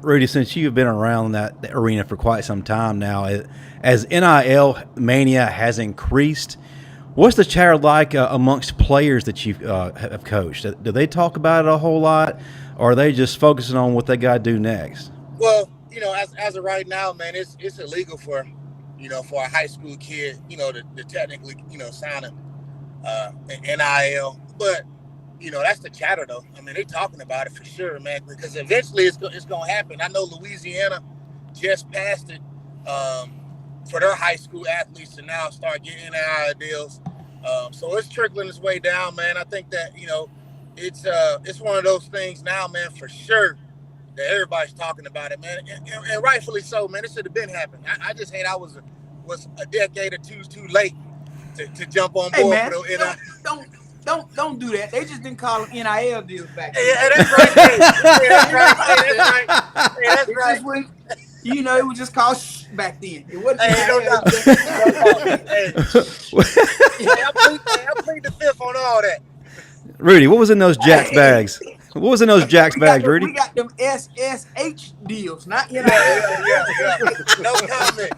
Rudy, since you've been around that arena for quite some time now, as NIL mania has increased, what's the chatter like amongst players that you have coached? Do they talk about it a whole lot, or are they just focusing on what they got to do next? Well, as of right now, man, it's illegal for a high school kid, to technically, sign an NIL. But, that's the chatter, though. I mean, they're talking about it for sure, man, because eventually it's going to happen. I know Louisiana just passed it for their high school athletes to now start getting NIL deals. So it's trickling its way down, man. I think that, it's one of those things now, man, for sure, that everybody's talking about it, man. And rightfully so, man. It should have been happening. I just hate I was a decade or two too late to jump on board. Hey, man, don't do that. They just didn't call them NIL deals back then. Yeah, that's right. That's right. That's right. It was just called Shhh back then. It wasn't. Hey, no doubt. I plead the fifth on all that. Rudy, what was in those Jack's bags? What was in those Jack's bags, Rudy? We got them SSH deals, not NIL. Yeah. No comment.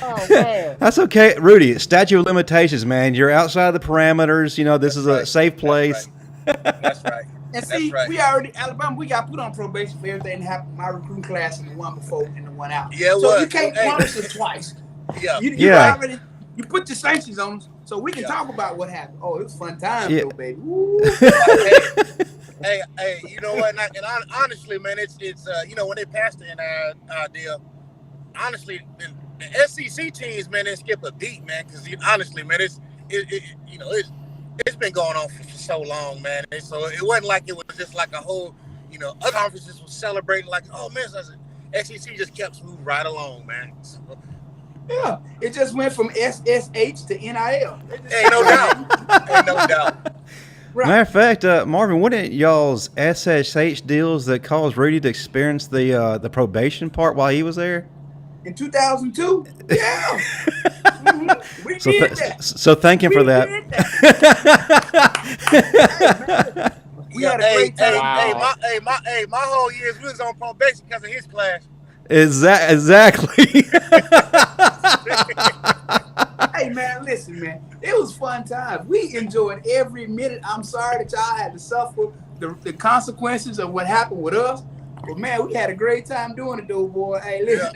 Oh, man. That's okay, Rudy. Statute of limitations, man. You're outside the parameters. This is a safe place. That's right. And see, we already Alabama. We got put on probation for everything that happened. My recruiting class and the one before and the one out. Yeah, so you can't promise us twice. Yeah. You put the sanctions on us, so we can talk about what happened. Oh, it was fun time, though, baby. Hey, you know what? And honestly, man, it's when they passed the NIL deal, honestly, the SEC teams, man, they skip a beat, man, because honestly, man, it's been going on for so long, man. And so it wasn't like it was just like a whole, other conferences was celebrating like, oh man, SEC just kept moving right along, man. So, yeah, it just went from SSH to NIL. Ain't no doubt. Right. Matter of fact, Marvin, wasn't it y'all's SSH deals that caused Rudy to experience the probation part while he was there? In 2002? Yeah. We did that. So thank him for that. We had a great time. My whole years we was on probation because of his class. Exactly. Hey, man, listen, man. It was fun times. We enjoyed every minute. I'm sorry that y'all had to suffer the consequences of what happened with us. But, man, we had a great time doing it, though, boy. Hey, listen.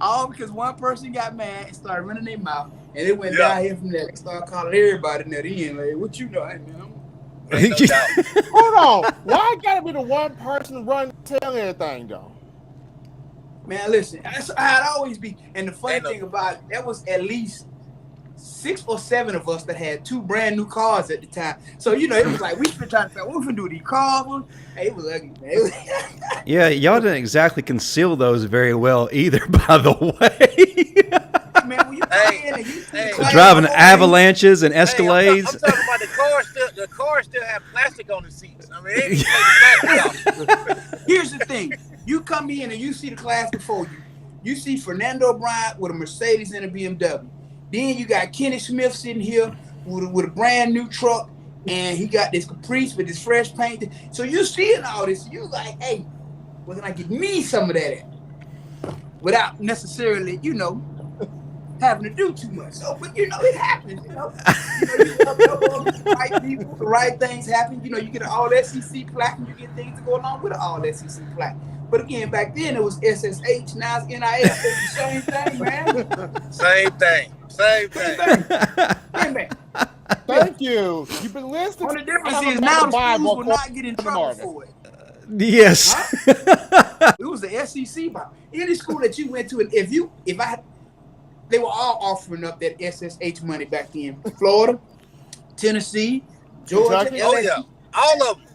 All because one person got mad and started running their mouth. And it went down here from there. They started calling everybody in there. Like, what you know? Hey, man, Hold on. Why gotta be the one person telling everything, though? Man, listen, that's how it always be. And the funny thing about it, there was at least 6 or 7 of us that had 2 brand new cars at the time. So, it was like, we been trying to figure out what we gonna do with these cars. Hey, it was ugly, man. Yeah, y'all didn't exactly conceal those very well either, by the way. Man, when you come in and you see driving avalanches and Escalades. I'm talking about the car still have plastic on the seats. I mean, they take plastic off. Here's the thing. You come in and you see the class before you. You see Fernando Bryant with a Mercedes and a BMW. Then you got Kenny Smith sitting here with a brand new truck, and he got this Caprice with this fresh paint. So you seeing all this, you like, hey, well, can I get me some of that without necessarily, having to do too much. So, but it happens. You the right people, the right things happen. You get an all SEC plaque, and you get things to go along with an all SEC plaque. But again, back then it was SSH. Now it's NIL. It's the same thing, man. Same thing. Hey, man. Thank you. You've been listening. Only difference is now the schools will not get in trouble for it. Yes. Huh? It was the SEC. Any school that you went to, they were all offering up that SSH money back then. Florida, Tennessee, Georgia, Kentucky. Oh yeah, all of them.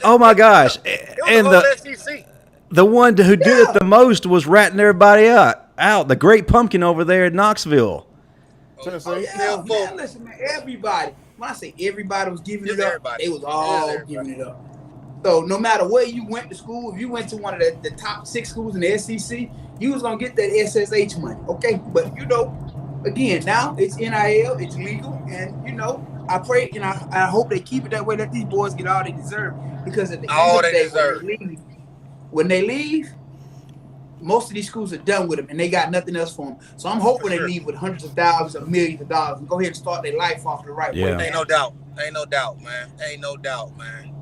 Oh my gosh! And the one who did it the most was ratting everybody out. The Great Pumpkin over there in Knoxville. Oh, yeah, man, listen, man, everybody. When I say everybody was giving it up, they was all giving it up. So no matter where you went to school, if you went to one of the top 6 schools in the SEC, you was gonna get that SSH money, okay? But again, now it's NIL, it's legal, and I pray and I hope they keep it that way. Let these boys get all they deserve, because at the end All of the they day, deserve. when they leave, most of these schools are done with them, and they got nothing else for them. So I'm hoping they leave with hundreds of thousands or millions of dollars and go ahead and start their life off the right way. Ain't no doubt. Ain't no doubt, man. Ain't no doubt, man.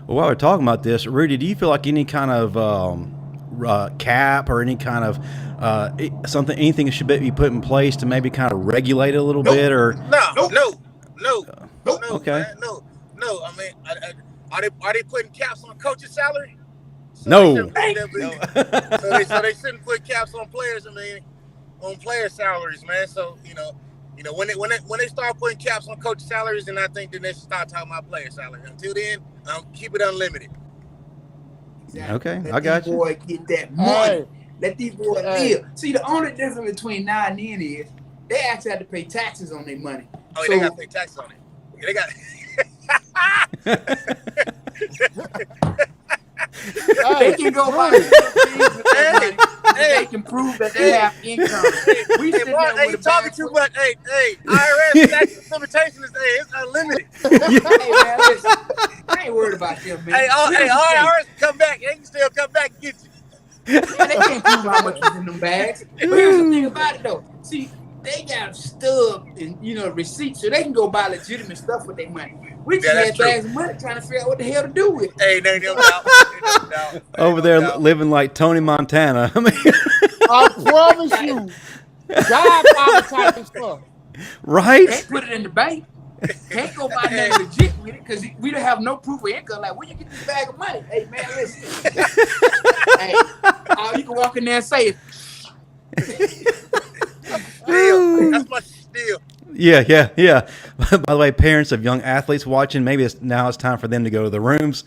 Well, while we're talking about this, Rudy, do you feel like any kind of cap or any kind of anything should be put in place to maybe kind of regulate it a little bit? Or No. Okay. Man, no. I mean, are they putting caps on coaches' salary? No. So they shouldn't put caps on players. I mean, on player salaries, man. So when they start putting caps on coach salaries, then I think then they should start talking about player salary. Until then, keep it unlimited. Exactly. Okay, Let I got these you. boys get that money. Let these boys live. See, the only difference between now and then is they actually have to pay taxes on their money. Oh, so, they got to pay taxes on it. They got. They can go buy they can prove that they have income. Hey, you talking too much. Hey, IRS tax limitation is it's unlimited. Hey, man, listen, I ain't worried about them, man. Hey, IRS come back. They can still come back and get you. Yeah, they can't prove how much is in them bags. But here's the thing about it, though. See, they got stub and receipts, so they can go buy legitimate stuff with their money. We just had bags of money trying to figure out what the hell to do with it. Hey, they no doubt. Over there living like Tony Montana. I mean, I promise you, God advertising stuff. Right? Can't put it in the bank. Can't go buy nothing legit with it because we don't have no proof of income. Like, where you get this bag of money? Hey, man, listen. Hey, all you can walk in there and say it. That's my steal. Yeah. By the way, parents of young athletes watching, maybe now it's time for them to go to the rooms.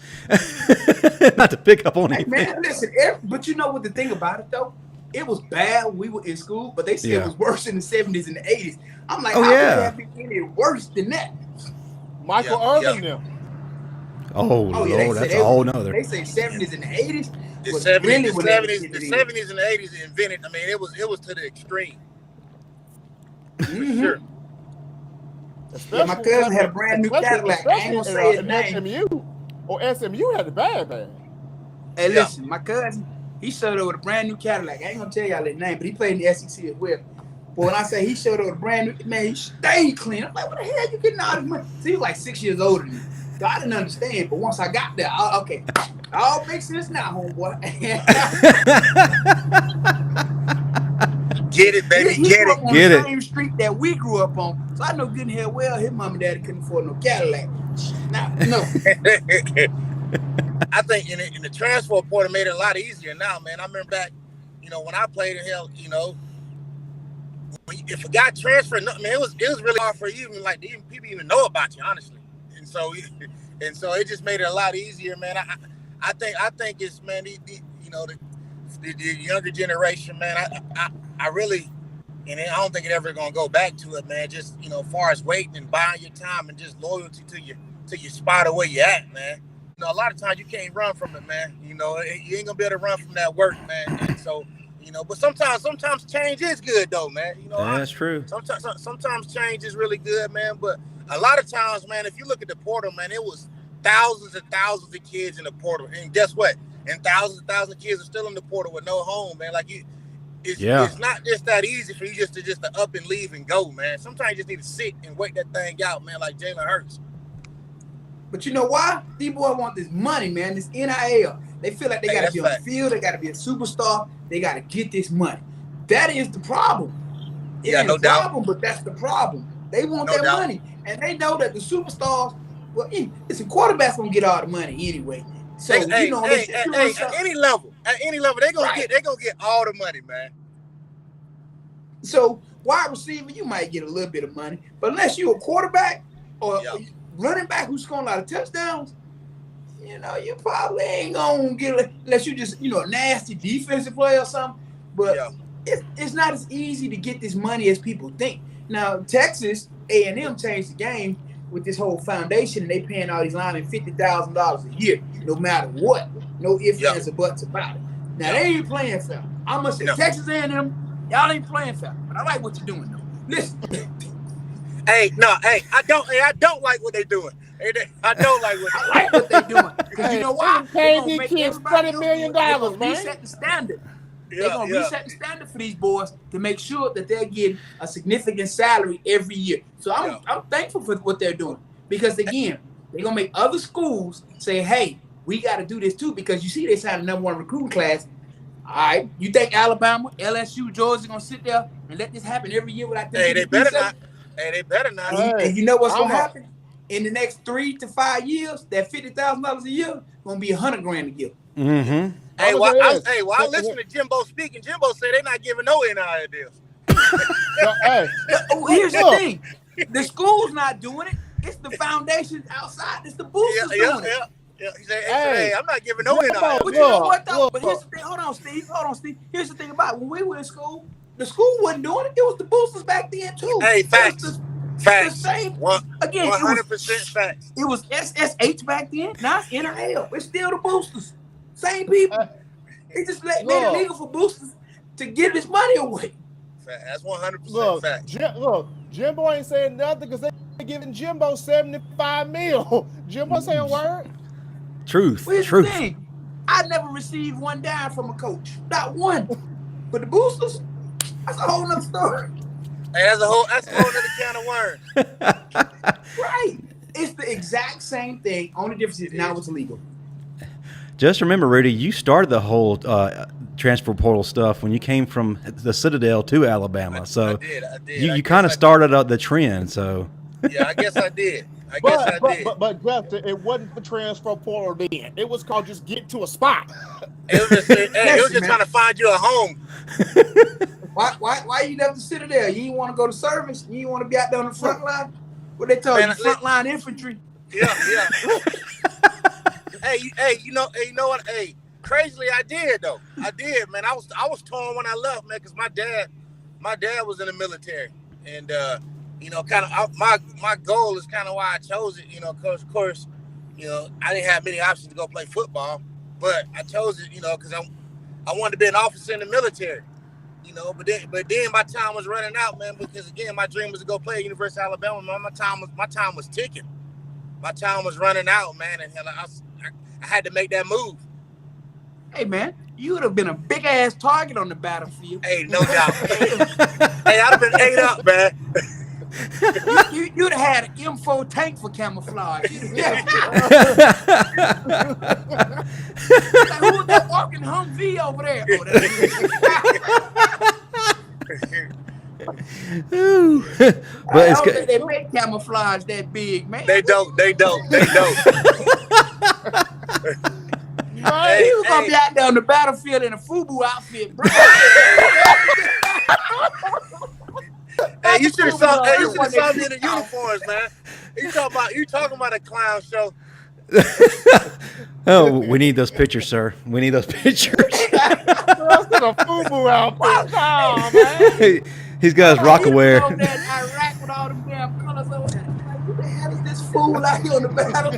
Not to pick up on anything. Man, listen, but you know what the thing about it, though? It was bad when we were in school, but they said it was worse in the 70s and the 80s. I'm like, how could that be any worse than that? Michael Irvin them. Oh, Lord, that's a whole nother. They say 70s and the 80s. The 70s and the 80s invented. I mean, it was to the extreme. Mm-hmm. Sure. Yeah, my cousin had a brand new Cadillac. I ain't gonna say his name. SMU had the bad. Hey, listen, my cousin, he showed up with a brand new Cadillac. I ain't gonna tell y'all his name, but he played in the SEC as well. But when I say he showed up with a brand new, man, he stayed clean. I'm like, what the hell you getting all this money? So he was like 6 years older than me. So I didn't understand. But once I got there, okay, all makes sense now, homeboy. Get it, baby. He Get grew up it. on Get the it. same street that we grew up on. So I know good and hell well his mom and daddy couldn't afford no Cadillac. Now, no. I think in the transfer portal made it a lot easier now, man. I remember back, when I played in hell, if a guy transferred, man, it was really hard for you, people even know about you, honestly. And so it just made it a lot easier, man. I think it's, man, the younger generation, man. I really, and I don't think it ever gonna go back to it, man. Just as far as waiting and buying your time and just loyalty to your spot or where you at, man. A lot of times you can't run from it, man. You ain't gonna be able to run from that work, man. And so, but sometimes change is good though, man. That's true. Sometimes change is really good, man. But a lot of times, man, if you look at the portal, man, it was thousands and thousands of kids in the portal, and guess what? And thousands of kids are still in the portal with no home, man. Like it's not just that easy for you just to up and leave and go, man. Sometimes you just need to sit and wait that thing out, man, like Jalen Hurts. But you know why? These boys want this money, man. This NIL. They feel like they got to be on the field. They got to be a superstar. They got to get this money. That is the problem. It ain't a problem, but that's the problem. They want their money. And they know that the superstars, well, it's a quarterback's going to get all the money anyway. So, at any level, they're going to get all the money, man. So, wide receiver, you might get a little bit of money. But unless you're a quarterback or running back who's scoring a lot of touchdowns, you probably ain't gonna get it unless you just, a nasty defensive player or something. But it's not as easy to get this money as people think. Now, Texas A&M changed the game with this whole foundation, and they paying all these linemen $50,000 a year, no matter what. No ifs, ands, or buts about it. Now, they ain't playing fair. I must say, Texas A&M, y'all ain't playing fair. But I like what you're doing, though. Listen. Hey, no, I don't like what they're doing. I don't like what I like what they're doing. Because you know why? They're Paying going to these make kids everybody $30 million, They're going to man. reset the standard. Yeah, They're going to reset the standard for these boys to make sure that they're getting a significant salary every year. So I'm thankful for what they're doing. Because, again, they're going to make other schools say, hey, we got to do this too. Because you see they signed the #1 recruiting class. All right, you think Alabama, LSU, Georgia going to sit there and let this happen every year without them? Hey, they better not. Hey, they better not. And you know what's going to happen? In the next 3 to 5 years, that $50,000 a year going to be $100,000 a year. Mm-hmm. Hey, I listen to Jimbo speaking. Jimbo said they're not giving no NIL deals. Here's the thing: the school's not doing it. It's the foundations outside. It's the boosters doing it. Yeah. He said, hey, I'm not giving no NIL deals. But you know what though? But here's the thing. Hold on, Steve. Here's the thing about it. When we were in school, the school wasn't doing it. It was the boosters back then too. Hey, facts. Facts. The same. Again, 100% facts. It was SSH back then. Now it's NIL. It's still the boosters. Same people. They just made it legal for boosters to give this money away. That's 100% fact. Jimbo ain't saying nothing because they're giving Jimbo $75 million. Jimbo saying a word. Truth. Here's the thing. I never received one dime from a coach. Not one. But the boosters, that's a whole nother story. Hey, that's a whole other can of worms. Right. It's the exact same thing. Only difference is now it's illegal. Just remember, Rudy, you started the whole transfer portal stuff when you came from the Citadel to Alabama. So I did. You kind of started the trend. So yeah, I guess I did. But Justin, it wasn't the transfer portal then. It was called just get to a spot. It was just trying to find you a home. Why you left the Citadel? You didn't want to go to service? You didn't want to be out there on the front line? What they tell you, front line infantry? Yeah. Hey, you know what? Hey, crazily, I did though. I did, man. I was torn when I left, man, because my dad was in the military, and kind of my goal is kind of why I chose it. Because of course, I didn't have many options to go play football, but I chose it, because I wanted to be an officer in the military. But then my time was running out, man, because again, my dream was to go play at University of Alabama. Man, my time was ticking. My time was running out, man, and I had to make that move. Hey, man, you would have been a big ass target on the battlefield. Hey, no doubt. Hey, I'd have been ate up, man. You'd have had an M4 tank for camouflage. Like, who's that walking Humvee over there? But I don't think they make camouflage that big, man. They don't. He was gonna be out there on the battlefield in a FUBU outfit, bro. Hey, you should have saw me in the uniforms, man. You talking about a clown show? Oh, we need those pictures, sir. We need those pictures. That's in a FUBU outfit. Oh, man. He's got his Rockaware. Iraq with all them damn colors over there. Like, who the hell is this fool out here on the battle?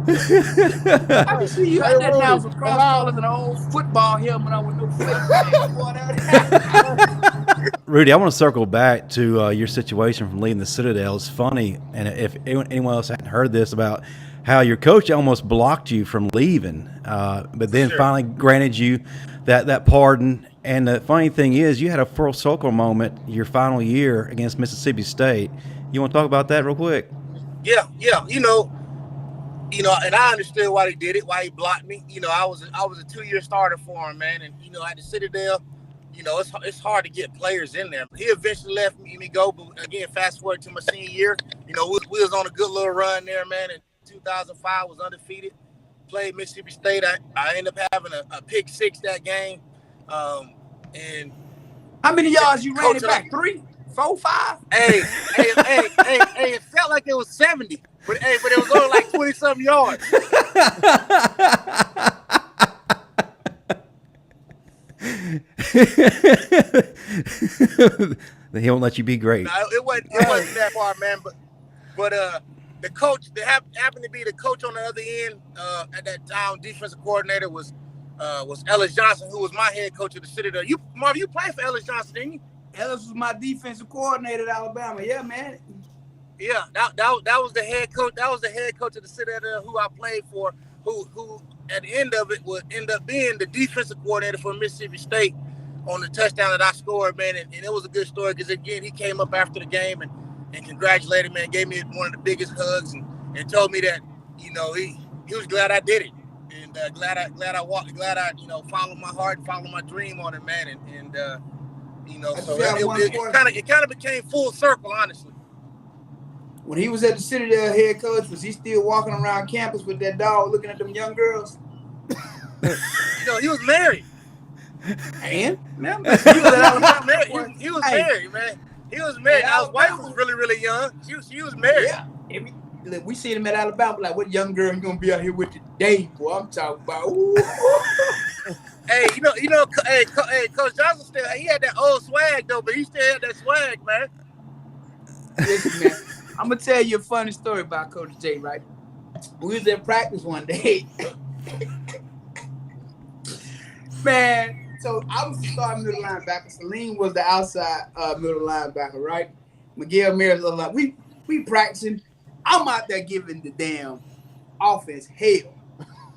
I can see you out there now with cross colors and an old football helmet on with no face. Rudy, I want to circle back to your situation from leaving the Citadel. It's funny, and if anyone else hadn't heard this, about how your coach almost blocked you from leaving, but then finally granted you that pardon. And the funny thing is, you had a full circle moment your final year against Mississippi State. You want to talk about that real quick? Yeah. And I understood why he did it, why he blocked me. I was a 2-year starter for him, man. And at the Citadel, it's hard to get players in there. He eventually let me go, but again, fast forward to my senior year, we was on a good little run there, man. In 2005, was undefeated. Played Mississippi State. I ended up having a pick six that game. And how many yards you ran it back? 3, 4, 5? Hey, it felt like it was 70, but it was only like 20-something yards. He won't let you be great. No, it wasn't that far, man. But the coach, that happened to be the coach on the other end at that time, defensive coordinator was Ellis Johnson, who was my head coach of the Citadel. Marvin, you played for Ellis Johnson, didn't you? Ellis was my defensive coordinator at Alabama. Yeah, man. Yeah, that was the head coach. That was the head coach of the Citadel who I played for. Who at the end of it would end up being the defensive coordinator for Mississippi State on the touchdown that I scored, man. And it was a good story because again he came up after the game and congratulated me and gave me one of the biggest hugs and told me that he was glad I did it and glad I followed my heart and followed my dream on it, man. So it kind of became full circle, honestly. When he was at the Citadel head coach, was he still walking around campus with that dog looking at them young girls? He was married. And? He was married. He was married, man. He was married. His wife was really, really young. She was married. Yeah. Look, we seen him at Alabama, like, what young girl you gonna be out here with today, boy? I'm talking about. Ooh. Hey, Coach Johnson still, he had that old swag though, but he still had that swag, man. Listen, man, I'm gonna tell you a funny story about Coach J, right? We was at practice one day. Man, so I was the starting middle linebacker. Celine was the outside middle linebacker, right? Miguel Maris was like, we practicing. I'm out there giving the damn offense hell.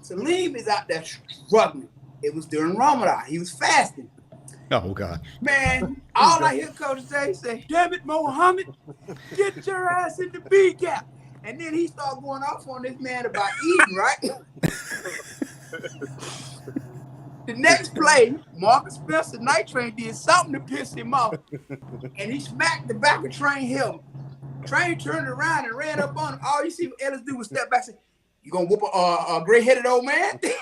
Celine is out there struggling. It was during Ramadan. He was fasting. Oh, God. Man, all I hear Coach J say, damn it, Mohammed, get your ass in the B gap. And then he started going off on this man about eating, right? The next play, Marcus Spencer Night Train did something to piss him off. And he smacked the back of Train helmet. Train turned around and ran up on him. All you see Ellis do was step back and say, you gonna whoop a gray-headed old man? Like,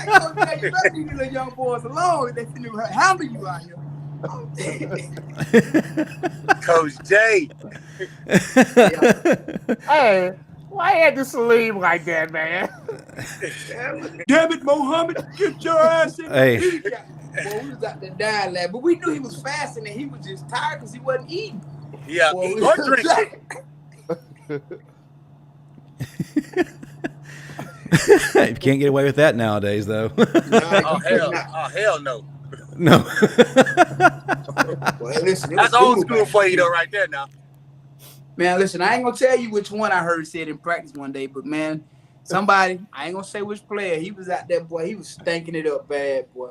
oh, man, you better leave these young boys alone. They finna handle you out here. Oh, Coach J. Hey, why had to Salim like that, man? Damn it, Mohammed, get your ass in Hey. the beat. Boy, we was out there dying, lad. But we knew he was fasting and he was just tired because he wasn't eating. Yeah, Boy, or drinking. You can't get away with that nowadays, though. Oh, hell no. No. Boy, listen, That's old school for you, though, right there now. Man, listen, I ain't going to tell you which one I heard said in practice one day, but, man, somebody, I ain't going to say which player, he was out there, boy, he was stinking it up bad, boy.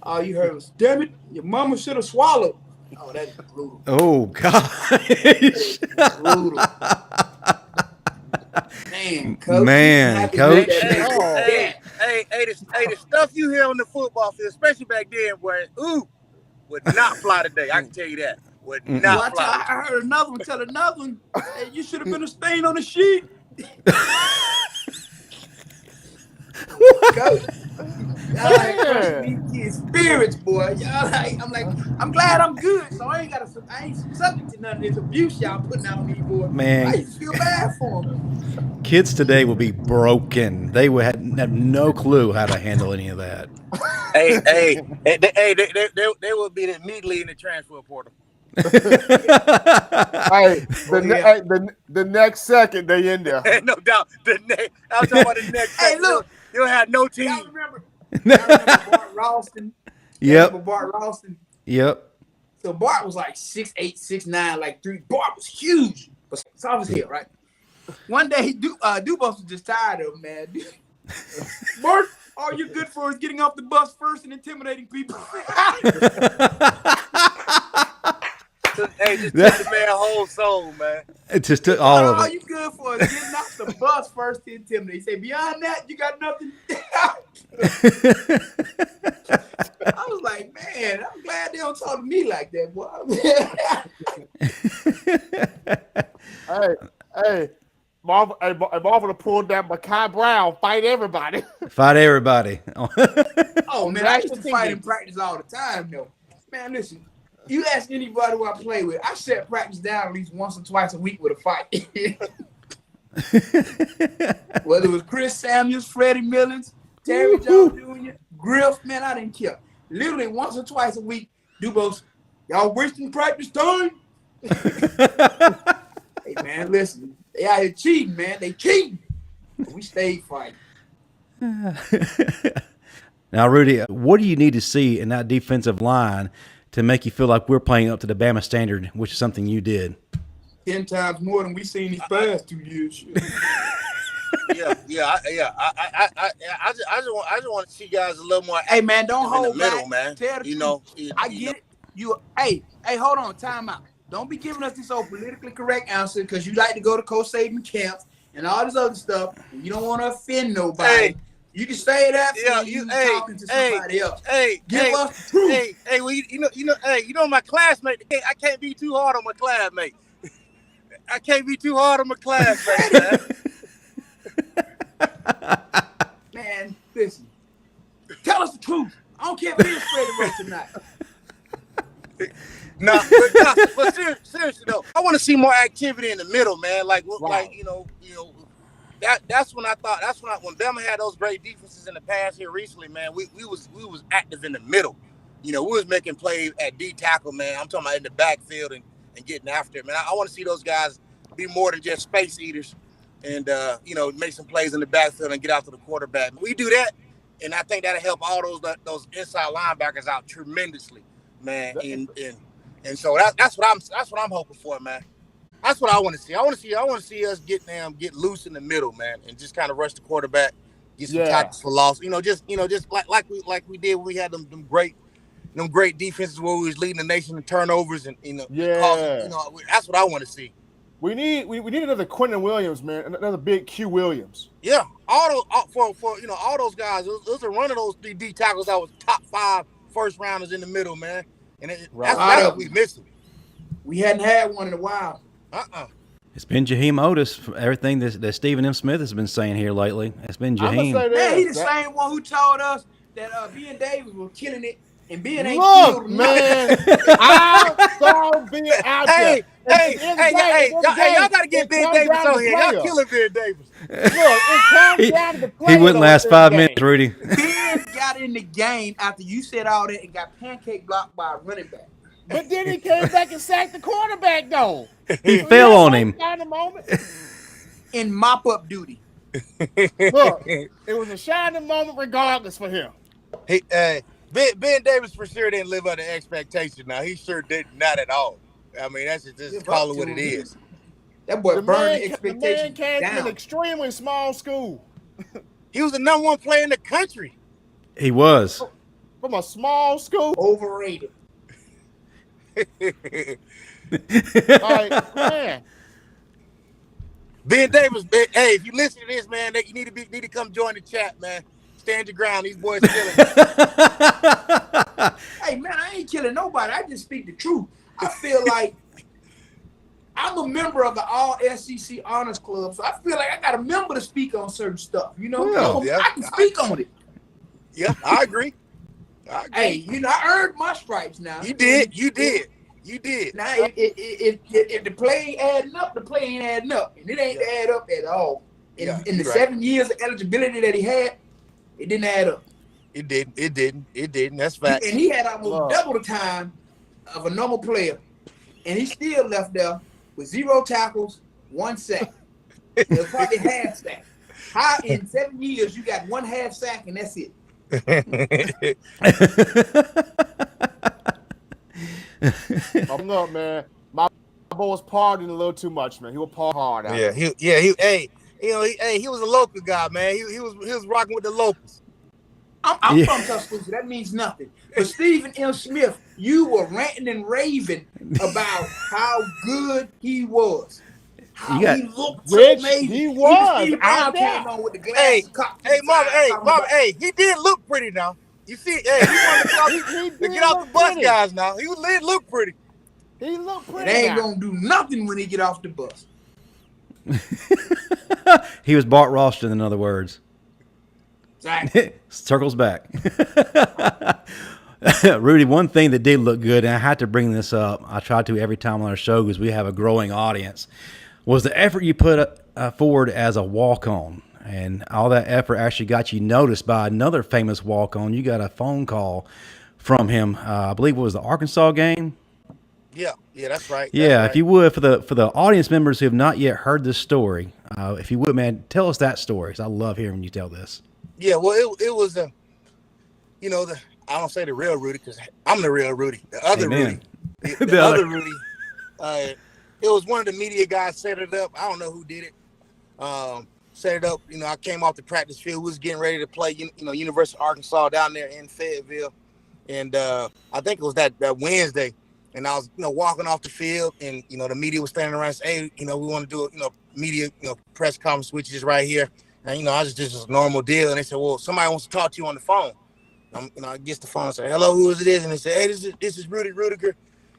All you heard was, damn it, your mama should have swallowed. Oh, that's brutal. Oh, God. Brutal. Man, Coach. Man, Coach. Hey, the stuff you hear on the football field, especially back then, where would not fly today. I can tell you that. Would not fly. I heard another one tell another one, hey, you should have been a stain on the sheet. Coach. Y'all like crushing these kids' spirits, boy. Y'all like, I'm glad I'm good, so I ain't subject to none of this abuse y'all putting out on me, boy. Man. I used to feel bad for them. Kids today will be broken. They would have no clue how to handle any of that. They will be immediately in the transfer portal. The next second they in there. No doubt. I'm talking about the next second. Hey, look. You'll have no team. Y'all remember Bart Ralston? Yep. Remember Bart Ralston? Yep. So Bart was like 6'8", 6'9", like 3. Bart was huge. But it's off his head, right? One day, Dubose was just tired of him, man. Bart, all you're good for is getting off the bus first and intimidating people. Hey, just took the man's whole soul, man. It just took all of All it. you good for is getting off the bus first to intimidate. He said, beyond that, you got nothing. I was like, man, I'm glad they don't talk to me like that, boy. Hey, Marvin pulled that Makai Brown, fight everybody. Fight everybody. Oh, man, I used to fight in practice all the time, though. Man, listen, you ask anybody who I play with, I set practice down at least once or twice a week with a fight. Whether it was Chris Samuels, Freddie Millens, Terry Jones Jr., Griff, man, I didn't care. Literally once or twice a week, Dubose, y'all wasting practice time? Hey, man, listen, they out here cheating, man. They cheating. But we stayed fighting. Now, Rudy, what do you need to see in that defensive line to make you feel like we're playing up to the Bama standard, which is something you did? 10 times more than we seen these past 2 years. I just want to see guys a little more. Hey man, don't hold in the middle, back. man. Tell the You truth. know, I get it. Hey, hold on, time out. Don't be giving us this old politically correct answer because you like to go to Coach Saban camps and all this other stuff. And you don't want to offend nobody. Hey. You can say that Yeah, when you talking to somebody else. Give us the truth. Well, you know, my classmate. I can't be too hard on my classmate. I can't be too hard on my classmate, man. Man, listen. Tell us the truth. I don't care if it is Freddie Roach tonight. But seriously though, I want to see more activity in the middle, man. Like you know, that's when when Bama had those great defenses in the past here recently, man. We was active in the middle. You know, we was making plays at D tackle, man. I'm talking about in the backfield and getting after it, man. I want to see those guys be more than just space eaters and make some plays in the backfield and get out to the quarterback. We do that, and I think that'll help all those inside linebackers out tremendously, man. And so that's what I'm hoping for, man. That's what I want to see. I want to see us get loose in the middle, man, and just kind of rush the quarterback, get some tackles for loss. Just like we did when we had them great defenses where we was leading the nation in turnovers and that's what I want to see. We need another Quentin Williams, man. Another big Q Williams. Yeah, all those guys. Those are one of those D tackles that was top 5 first rounders in the middle, man. And that's what we missing. We hadn't had one in a while. It's been Jaheim Otis for everything that Stephen M. Smith has been saying here lately. It's been Jaheim. Man, he's the same one who told us that Ben Davis was killing it, and Ben ain't killed man. I saw Ben out there. Hey, y'all gotta get Ben Davis on here. Y'all killing Ben Davis. Look, it comes down to the play. He wouldn't last 5 minutes, Rudy. Ben got in the game after you said all that and got pancake blocked by a running back. But then he came back and sacked the quarterback, though. He fell on him. In mop-up duty. Look, it was a shining moment regardless for him. Ben Davis for sure didn't live up to expectation. Now, he sure did not at all. I mean, that's just call it what it is. That boy burned the expectations The man came down. from an extremely small school. He was the number 1 player in the country. He was. From a small school. Overrated. Like, man. Ben Davis, hey, if you listen to this, man, you need to come join the chat, man. Stand your ground. These boys killing. Hey, man, I ain't killing nobody. I just speak the truth. I feel like I'm a member of the All SEC Honors Club, so I feel like I got a member to speak on certain stuff. You know, I can speak on it. Yeah, I agree. Hey, I earned my stripes now. You did. Now, if the play ain't adding up, the play ain't adding up. And it ain't add up at all. In the 7 years of eligibility that he had, it didn't add up. It didn't. That's fact. And he had almost double the time of a normal player. And he still left there with 0 tackles, 1 sack. It was probably half sack. How in 7 years you got 1 half sack and that's it? I'm not, man. My boy was partying a little too much, man. He was partying hard out. He was a local guy, man. He was rocking with the locals. I'm from Tuscaloosa. That means nothing. But Stephen M. Smith, you were ranting and raving about how good he was. How he looked so amazing. He was. Came on with the glasses. Marvin, he did look pretty now. You see, he wanted to get off the bus, guys. Now he look pretty. He looked pretty. They ain't gonna do nothing when he get off the bus. He was Bart Ralston, in other words. Exactly. Circles back. Rudy, one thing that did look good, and I had to bring this up, I try to every time on our show because we have a growing audience, was the effort you put forward as a walk-on. And all that effort actually got you noticed by another famous walk-on. You got a phone call from him, I believe it was the Arkansas game. Yeah, that's right. Yeah, if you would, for the audience members who have not yet heard this story, if you would, man, tell us that story. 'Cause I love hearing you tell this. Yeah, well, it was you know, I don't say the real Rudy because I'm the real Rudy. The other Amen. Rudy, the other Rudy. It was one of the media guys set it up. I don't know who did it. Set it up. You know, I came off the practice field. We was getting ready to play. You know, University of Arkansas down there in Fayetteville, and I think it was that Wednesday. And I was, you know, walking off the field, and you know, the media was standing around and saying, "Hey, you know, we want to do a, you know, media, you know, press conference with you just right here." And you know, I was just a normal deal. And they said, "Well, somebody wants to talk to you on the phone." You know, I get the phone and say, "Hello, who is it?" And they say, "Hey, this is Rudy Rudiger.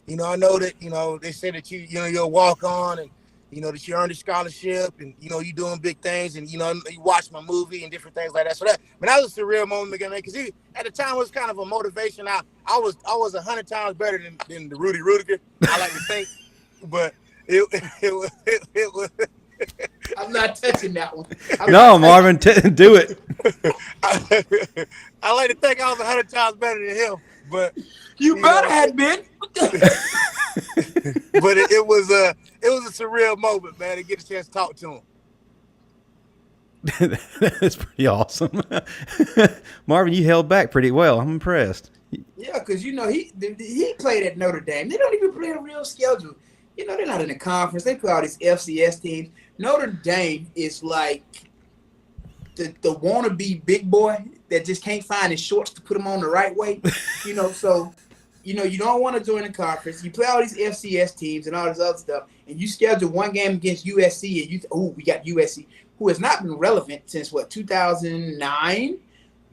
You know, I know that, you know, they said that you know, you're a walk on, and you know that you earned a scholarship, and you know, you doing big things, and you know, you watch my movie and different things like that." So that was a surreal moment again, man, because he at the time was kind of a motivation. I was 100 times better than the Rudy Rudiger, I like to think, but it was. I'm not touching that one. No, Marvin, do it. I like to think I was 100 times better than him, but you better have been. But it was a surreal moment, man, to get a chance to talk to him. That's pretty awesome. Marvin, you held back pretty well. I'm impressed. Yeah, because you know he played at Notre Dame. They don't even play a real schedule. You know, they're not in the conference. They play all these FCS teams. Notre Dame is like the wannabe big boy that just can't find his shorts to put him on the right way. You know, so you know you don't want to join the conference. You play all these FCS teams and all this other stuff, and you schedule one game against USC, and we got USC, who has not been relevant since what 2009.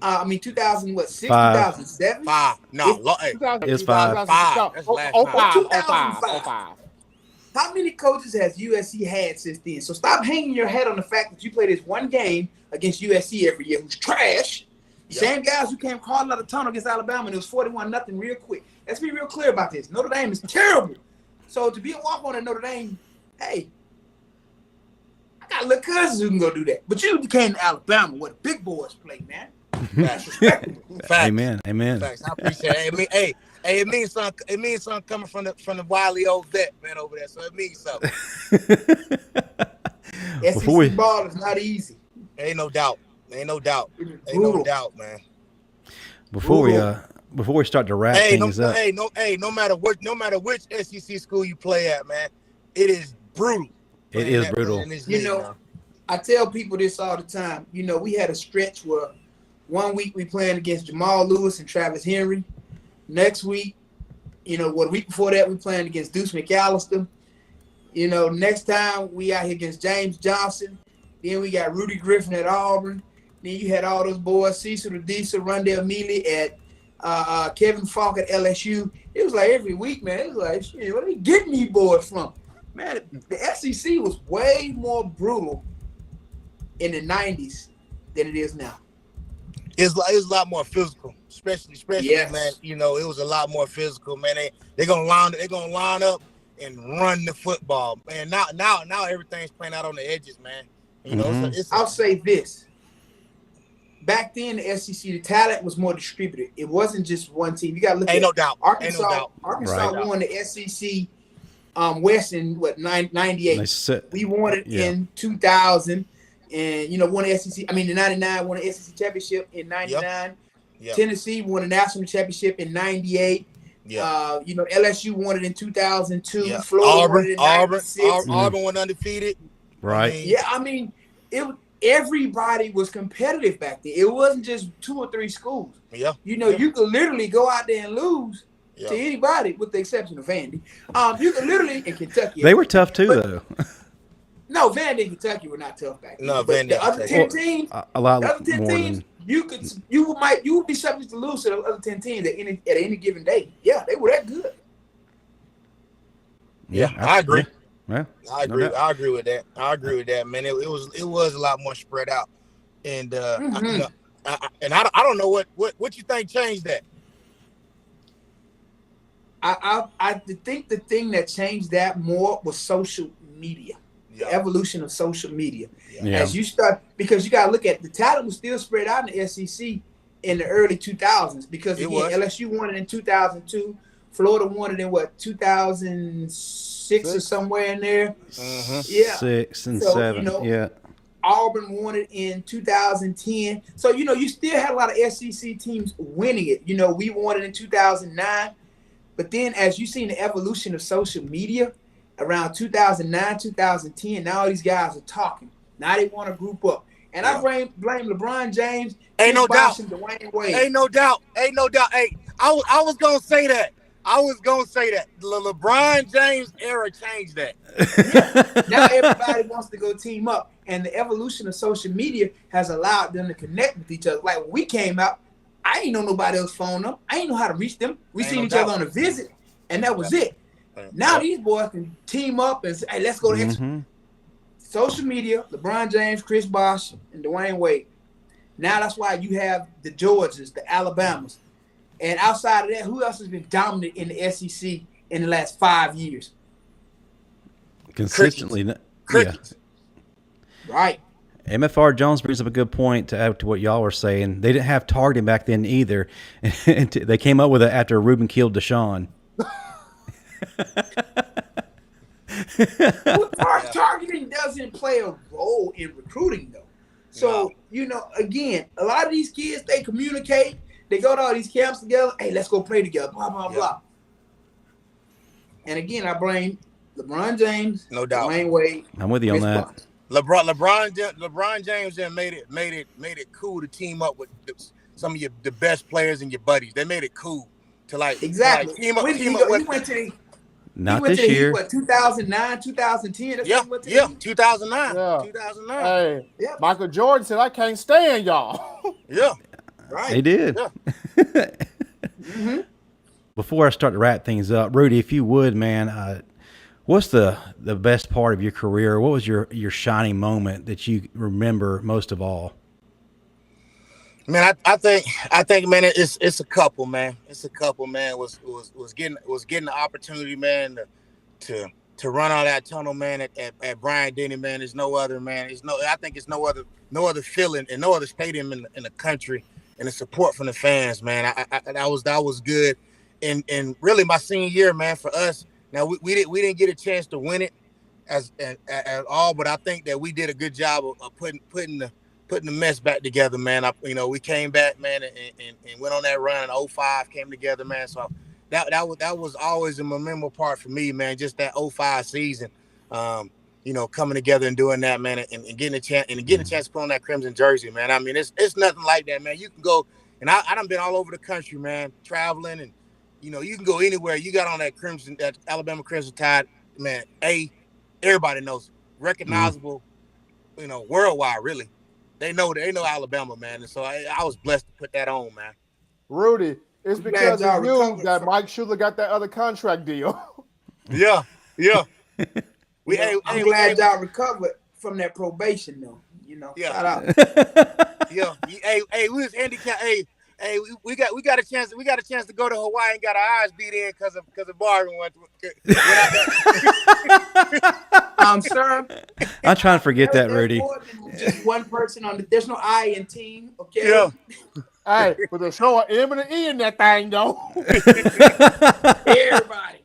2006, 2007? No, it's 5. 5. That's last time. 2005. How many coaches has USC had since then? So stop hanging your head on the fact that you play this one game against USC every year, who's trash. Yep. Same guys who came calling out a tunnel against Alabama, and it was 41-0 real quick. Let's be real clear about this. Notre Dame is terrible. So to be a walk-on at Notre Dame, hey, I got little cousins who can go do that. But you came to Alabama where the big boys play, man. That's respectable. Amen. Facts. I appreciate it. It means something. It means something coming from the wily old vet man over there. So it means something. SEC ball is not easy. Ain't no doubt. Ain't no doubt, man. Before we start to wrap things up. No matter which SEC school you play at, man, it is brutal. It is brutal. You know, I tell people this all the time. You know, we had a stretch where 1 week we playing against Jamal Lewis and Travis Henry. Next week, you know, the week before that we playing against Deuce McAllister. You know, next time we out here against James Johnson. Then we got Rudy Griffin at Auburn. Then you had all those boys, Cecil Radisa, Rondell Mealy at Kevin Falk at LSU. It was like every week, man. It was like, shit, where are they getting these boys from? Man, the SEC was way more brutal in the 90s than it is now. It's a lot more physical, especially yes. Man. You know, it was a lot more physical, man. They're gonna line up and run the football, man. Now everything's playing out on the edges, man. You know, I'll say this. Back then, the SEC, the talent was more distributed. It wasn't just one team. You got to look at no doubt. Arkansas won the SEC West in 98. We won it in 2000. And, you know, won the SEC. I mean, the 99 won the SEC championship in 99. Yep. Tennessee won the national championship in 98. Yep. You know, LSU won it in 2002. Yep. Florida won it in 96. Auburn went undefeated. Right. I mean, everybody was competitive back then. It wasn't just 2 or 3 schools. Yeah. You know, you could literally go out there and lose to anybody, with the exception of Vandy. You could literally in Kentucky. They were tough too, though. No, Vandy and Kentucky were not tough back then. No, but Vandy. The other 10 teams, a lot the other 10 more teams, than... you would be subject to lose to the other 10 teams at any given day. Yeah, they were that good. Yeah, I agree. Yeah, I agree. I agree with that. Man. It was a lot more spread out, and I don't know what you think changed that. I think the thing that changed that more was social media. The evolution of social media. Yeah. As you start, because you got to look at the talent was still spread out in the SEC in the early 2000s, because again, LSU won it in 2002. Florida won it in 2006 or somewhere in there. Mm-hmm. Yeah, 6 and 7. You know, Auburn won it in 2010. So, you still had a lot of SEC teams winning it. We won it in 2009. But then as you seen the evolution of social media around 2009, 2010, now all these guys are talking. Now they want to group up. And I blame LeBron James, Ain't no doubt. and Dwayne Wade. Ain't no doubt. Hey, I was going to say that. The LeBron James era changed that. Now everybody wants to go team up. And the evolution of social media has allowed them to connect with each other. Like when we came out, I ain't know nobody else phone them. I ain't know how to reach them. We seen each other on a visit, and that was it. Now these boys can team up and say, hey, let's go to social media, LeBron James, Chris Bosh, and Dwayne Wade. Now that's why you have the Georgias, the Alabamas. And outside of that, who else has been dominant in the SEC in the last 5 years? Consistently. Crickets. Yeah. Right. MFR Jones brings up a good point to add to what y'all were saying. They didn't have targeting back then either. They came up with it after Ruben killed Deshaun. Targeting doesn't play a role in recruiting, though. So, again, a lot of these kids, they communicate. They go to all these camps together. Hey, let's go play together, blah, blah, blah. And again, I blame LeBron James, no doubt, Dwayne Wade. I'm with you on that. LeBron James then made it cool to team up with some of the best players and your buddies. They made it cool to exactly. Team up. Not this year. 2009, 2010. Yeah, 2009. Yeah. 2009. Hey, yeah. Michael Jordan said, I can't stand y'all. Yeah. Right. They did. Yeah. Before I start to wrap things up, Rudy, if you would, man, what's the best part of your career? What was your shining moment that you remember most of all? Man, I think, man, it's a couple, man. It's a couple, man. Was getting the opportunity, man, to run out of that tunnel, man, at Bryant-Denny, man. There's no other, man. I think it's no other feeling and no other stadium in the country, and the support from the fans, man. That was good. And really my senior year, man, for us. Now we didn't get a chance to win it at all, but I think that we did a good job of putting the mess back together, man. We came back, man, and went on that run. And 05 came together, man. So that was always a memorable part for me, man. Just that 05 season, coming together and doing that, man, and getting a chance to put on that crimson jersey, man. I mean, it's nothing like that, man. You can go, and I done been all over the country, man, traveling, and you can go anywhere. You got on that Alabama Crimson Tide, man. Everybody knows, recognizable, worldwide, really. They know Alabama, man. And so I was blessed to put that on, man. Rudy, it's because of you that Mike Shula got that other contract deal. Yeah. I'm glad y'all recovered from that probation, though. Shout out. Yeah. We was handicapped. Hey, we got a chance to go to Hawaii and got our eyes beat in because of Marvin went Sir. I'm trying to forget that, Rudy. Just one person there's no I in team, okay? Yeah. Hey, but there's no M and an E in that thing, though. Everybody.